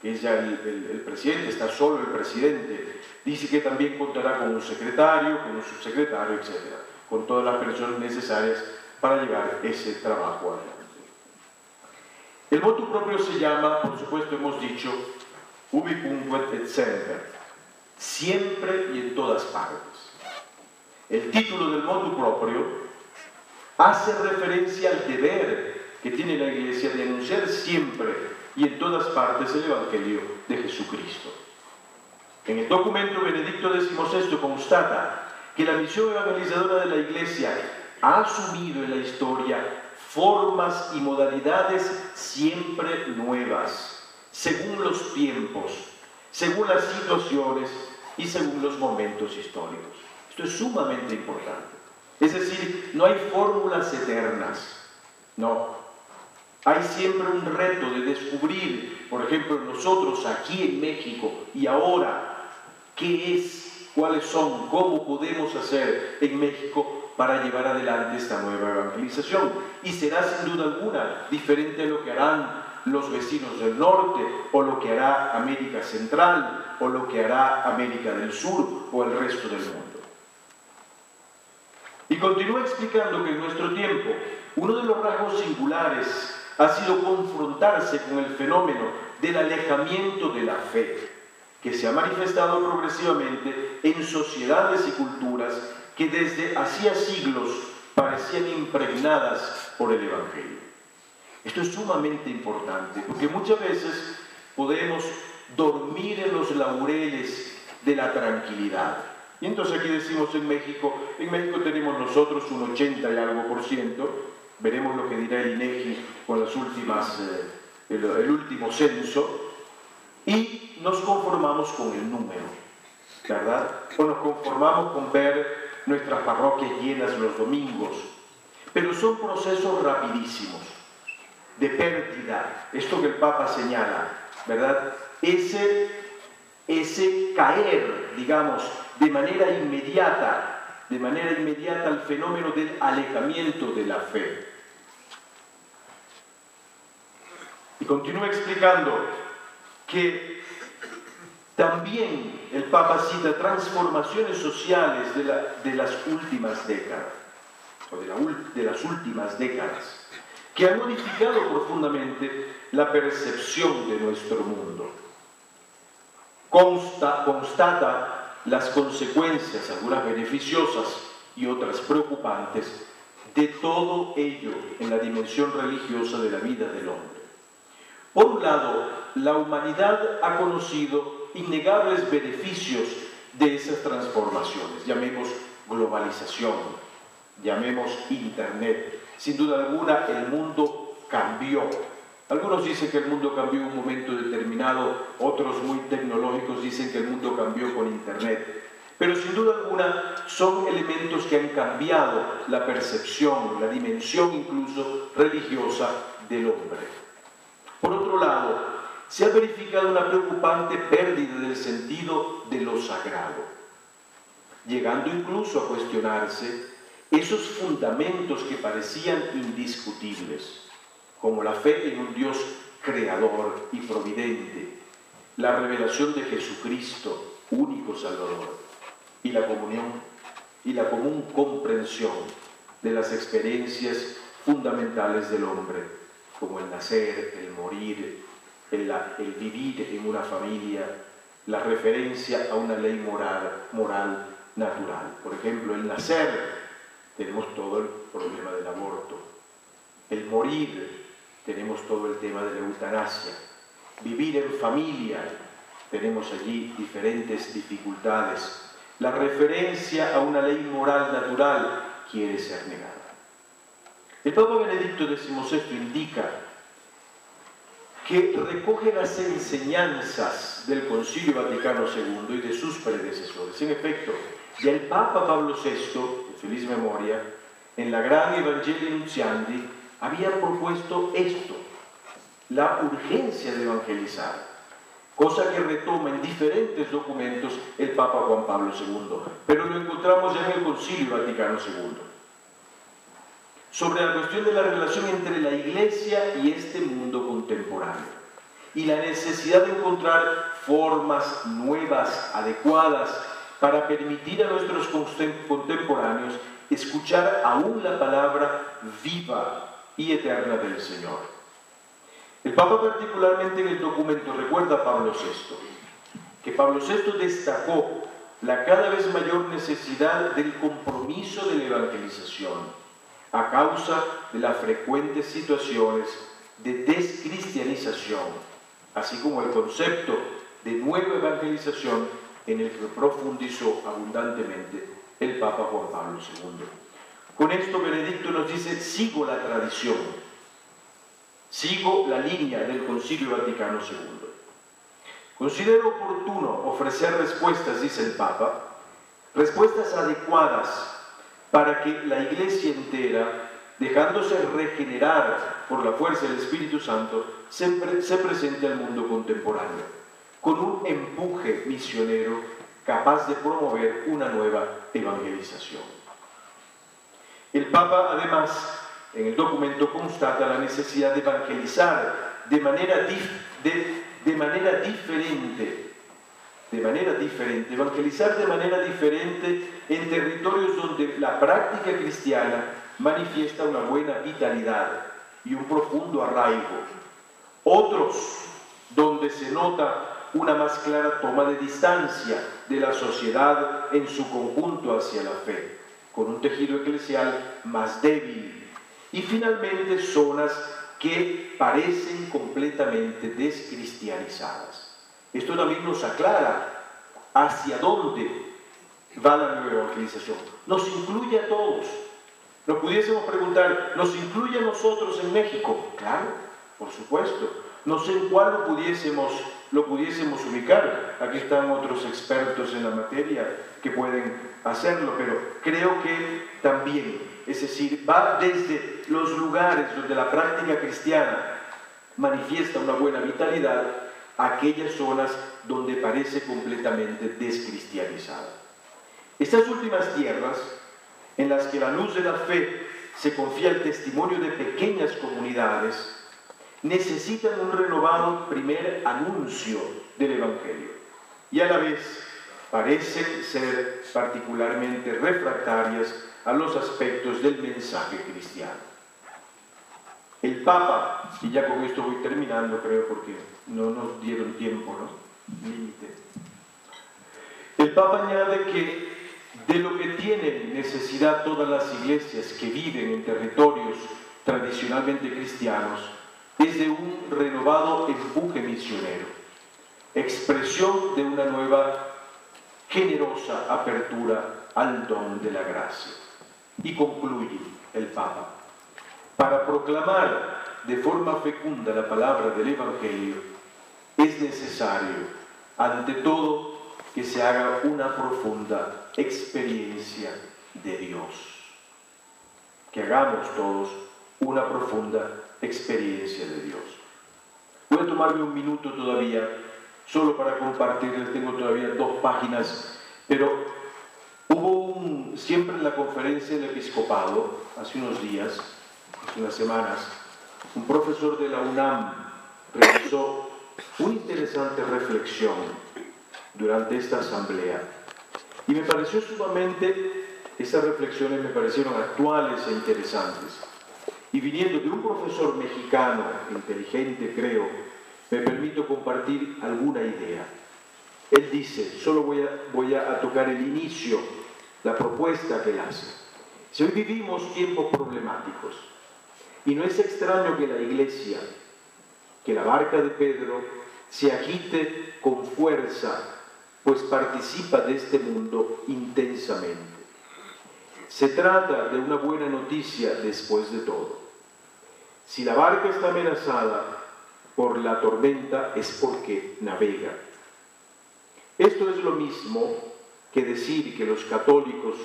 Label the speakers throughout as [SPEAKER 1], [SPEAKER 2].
[SPEAKER 1] que es ya el presidente, está solo el presidente. Dice que también contará con un secretario, con un subsecretario, etc. Con todas las personas necesarias para llevar ese trabajo adelante. El motu proprio se llama, por supuesto hemos dicho, ubiquunque et semper, siempre y en todas partes. El título del motu proprio hace referencia al deber que tiene la Iglesia de anunciar siempre y en todas partes el Evangelio de Jesucristo. En el documento Benedicto XVI constata que la misión evangelizadora de la Iglesia ha asumido en la historia formas y modalidades siempre nuevas, según los tiempos, según las situaciones y según los momentos históricos. Esto es sumamente importante. Es decir, no hay fórmulas eternas, no. Hay siempre un reto de descubrir, por ejemplo, nosotros aquí en México y ahora, qué es, cuáles son, cómo podemos hacer en México para llevar adelante esta nueva evangelización. Y será sin duda alguna diferente a lo que harán los vecinos del norte, o lo que hará América Central, o lo que hará América del Sur, o el resto del mundo. Y continúa explicando que en nuestro tiempo, uno de los rasgos singulares ha sido confrontarse con el fenómeno del alejamiento de la fe, que se ha manifestado progresivamente en sociedades y culturas que desde hacía siglos parecían impregnadas por el Evangelio. Esto es sumamente importante, porque muchas veces podemos dormir en los laureles de la tranquilidad. Y entonces aquí decimos en México tenemos nosotros un 80 y algo %, veremos lo que dirá el INEGI con las últimas, el último censo, y nos conformamos con el número, ¿verdad? O nos conformamos con ver nuestras parroquias llenas los domingos, pero son procesos rapidísimos, de pérdida, esto que el Papa señala, ¿verdad? Ese caer, digamos, de manera inmediata al fenómeno del alejamiento de la fe. Y continúa explicando que también el Papa cita transformaciones sociales de las últimas décadas, o de las últimas décadas, que han modificado profundamente la percepción de nuestro mundo. Constata las consecuencias, algunas beneficiosas y otras preocupantes, de todo ello en la dimensión religiosa de la vida del hombre. Por un lado, la humanidad ha conocido innegables beneficios de esas transformaciones, llamemos globalización, llamemos Internet. Sin duda alguna, el mundo cambió. Algunos dicen que el mundo cambió en un momento determinado, otros muy tecnológicos dicen que el mundo cambió con Internet. Pero sin duda alguna son elementos que han cambiado la percepción, la dimensión incluso religiosa del hombre. Por otro lado, se ha verificado una preocupante pérdida del sentido de lo sagrado, llegando incluso a cuestionarse esos fundamentos que parecían indiscutibles, como la fe en un Dios creador y providente, la revelación de Jesucristo, único Salvador, y la comunión y la común comprensión de las experiencias fundamentales del hombre, como el nacer, el morir, el vivir en una familia, la referencia a una ley moral natural. Por ejemplo, el nacer, tenemos todo el problema del aborto. El morir, tenemos todo el tema de la eutanasia. Vivir en familia, tenemos allí diferentes dificultades. La referencia a una ley moral natural quiere ser negada. El Papa Benedicto XVI indica que recoge las enseñanzas del Concilio Vaticano II y de sus predecesores. En efecto, ya el Papa Pablo VI, de feliz memoria, en la Gran Evangelii Nuntiandi, había propuesto esto, la urgencia de evangelizar, cosa que retoma en diferentes documentos el Papa Juan Pablo II, pero lo encontramos ya en el Concilio Vaticano II. Sobre la cuestión de la relación entre la Iglesia y este mundo contemporáneo. y la necesidad de encontrar formas nuevas, adecuadas, para permitir a nuestros contemporáneos escuchar aún la palabra viva y eterna del Señor. El Papa particularmente en el documento recuerda a Pablo VI, que Pablo VI destacó la cada vez mayor necesidad del compromiso de la evangelización a causa de las frecuentes situaciones de descristianización, así como el concepto de nueva evangelización en el que profundizó abundantemente el Papa Juan Pablo II. Con esto Benedicto nos dice: sigo la tradición, sigo la línea del Concilio Vaticano II. Considero oportuno ofrecer respuestas, dice el Papa, respuestas adecuadas para que la Iglesia entera, dejándose regenerar por la fuerza del Espíritu Santo, se presente al mundo contemporáneo, con un empuje misionero capaz de promover una nueva evangelización. El Papa, además, en el documento constata la necesidad de evangelizar de manera diferente, evangelizar de manera diferente en territorios donde la práctica cristiana manifiesta una buena vitalidad y un profundo arraigo. Otros, donde se nota una más clara toma de distancia de la sociedad en su conjunto hacia la fe, con un tejido eclesial más débil. Y finalmente zonas que parecen completamente descristianizadas. Esto también nos aclara hacia dónde va la nueva evangelización. Nos incluye a todos. Nos pudiésemos preguntar, ¿nos incluye a nosotros en México? Claro, por supuesto. No sé en cuál lo pudiésemos ubicar. Aquí están otros expertos en la materia que pueden hacerlo, pero creo que también, es decir, va desde los lugares donde la práctica cristiana manifiesta una buena vitalidad a aquellas zonas donde parece completamente descristianizada. Estas últimas tierras, en las que la luz de la fe se confía al testimonio de pequeñas comunidades, necesitan un renovado primer anuncio del Evangelio y a la vez parecen ser particularmente refractarias a los aspectos del mensaje cristiano. El Papa, y ya con esto voy terminando, creo, porque no nos dieron tiempo, ¿no? Límite. El Papa añade que de lo que tienen necesidad todas las iglesias que viven en territorios tradicionalmente cristianos es de un renovado empuje misionero, expresión de una nueva generosa apertura al don de la gracia. Y concluye el Papa: para proclamar de forma fecunda la palabra del Evangelio es necesario, ante todo, que se haga una profunda experiencia de Dios. Que hagamos todos una profunda experiencia de Dios. Voy a tomarme un minuto todavía, solo para compartirles, tengo todavía 2 páginas, pero hubo siempre en la conferencia del episcopado, hace unos días, hace unas semanas, un profesor de la UNAM realizó una interesante reflexión durante esta asamblea. Y me pareció esas reflexiones me parecieron actuales e interesantes. Y viniendo de un profesor mexicano, inteligente creo, me permito compartir alguna idea. Él dice, solo voy a tocar el inicio, la propuesta que él hace. Si hoy vivimos tiempos problemáticos, y no es extraño que la Iglesia, que la barca de Pedro, se agite con fuerza, pues participa de este mundo intensamente. Se trata de una buena noticia después de todo. Si la barca está amenazada por la tormenta es porque navega. Esto es lo mismo que decir que los católicos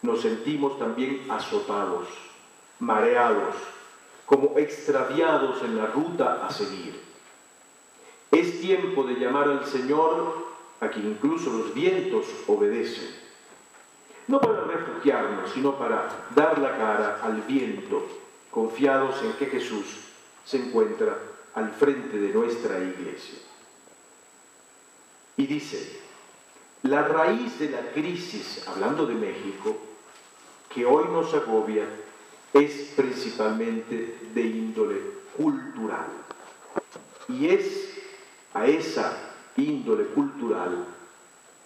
[SPEAKER 1] nos sentimos también azotados, mareados, como extraviados en la ruta a seguir. Es tiempo de llamar al Señor, a quien incluso los vientos obedecen. No para refugiarnos, sino para dar la cara al viento, confiados en que Jesús se encuentra al frente de nuestra Iglesia. Y dice, la raíz de la crisis, hablando de México, que hoy nos agobia, es principalmente de índole cultural. Y es a esa índole cultural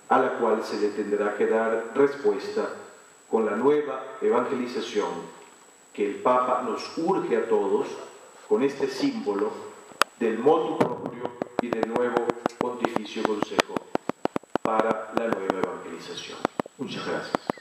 [SPEAKER 1] a la cual se le tendrá que dar respuesta con la nueva evangelización que el Papa nos urge a todos con este símbolo del motu proprio y del nuevo Pontificio Consejo para la nueva evangelización. Muchas gracias.